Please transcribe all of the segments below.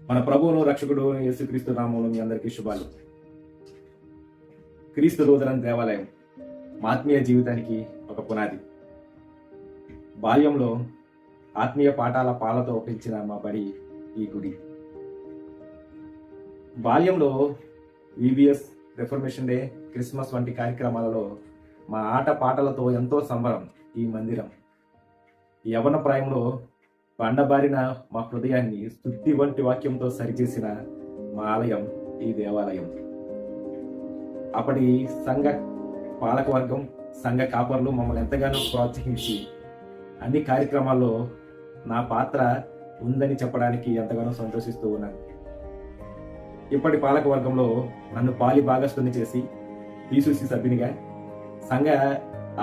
మన ప్రభువును రక్షకుడు యేసుక్రీస్తు నామములో మీ అందరికీ శుభాలు. క్రీస్తు లూథరన్ దేవాలయం మా ఆత్మీయ జీవితానికి ఒక పునాది. బాల్యంలో ఆత్మీయ పాఠాల పాలతో పెంచిన మా బడి ఈ గుడి. బాల్యంలో వివిఎస్, రిఫర్మేషన్ డే, క్రిస్మస్ వంటి కార్యక్రమాలలో మా ఆట పాటలతో ఎంతో సంబరం ఈ మందిరం. యవన ప్రాయంలో బండబారిన మా హృదయాన్ని స్తుతి వంటి వాక్యంతో సరిచేసిన మా ఆలయం ఈ దేవాలయం. అప్పటి సంఘ పాలకవర్గం, సంఘ కాపర్లు మమ్మల్ని ఎంతగానో ప్రోత్సహించి అన్ని కార్యక్రమాల్లో నా పాత్ర ఉందని చెప్పడానికి ఎంతగానో సంతోషిస్తూ ఉన్నాను. ఇప్పటి పాలకవర్గంలో నన్ను పాలి భాగస్థుని చేసి పిసిసి సభ్యునిగా సంఘ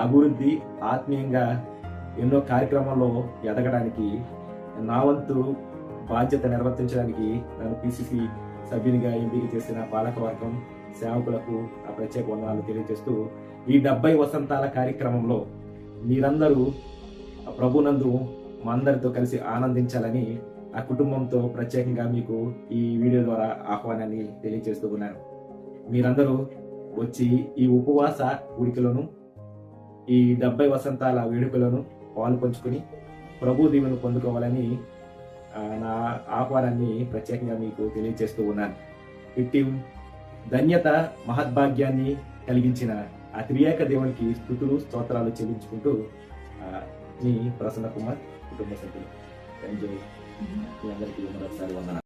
అభివృద్ధి, ఆత్మీయంగా ఎన్నో కార్యక్రమాల్లో ఎదగడానికి, నా వంతు బాధ్యత నిర్వర్తించడానికి నన్ను పిసిసి సభ్యునిగా ఎంపిక చేసిన పాలకవర్గం, సేవకులకు ఆ ప్రత్యేక వందనాలు తెలియజేస్తూ, ఈ 70 వసంతాల కార్యక్రమంలో మీరందరూ ప్రభునందు మా అందరితో కలిసి ఆనందించాలని ఆ కుటుంబంతో ప్రత్యేకంగా మీకు ఈ వీడియో ద్వారా ఆహ్వానాన్ని తెలియజేస్తూ ఉన్నాను. మీరందరూ వచ్చి ఈ ఉపవాస ఉడికలను, ఈ 70 వసంతాల వేడుకలను పాలు పంచుకొని ప్రభు దీవెను పొందుకోవాలని నా ఆహ్వానాన్ని ప్రత్యేకంగా మీకు తెలియజేస్తూ ఉన్నాను. ఇట్టి ధన్యత, మహద్భాగ్యాన్ని కలిగించిన ఆ త్రియేక దేవునికి స్తుతులు, స్తోత్రాలు చెల్లించుకుంటూ మీ ప్రసన్న కుమార్, కుటుంబ సభ్యులు. మీ అందరికీ మరొకసారి వందనాలు.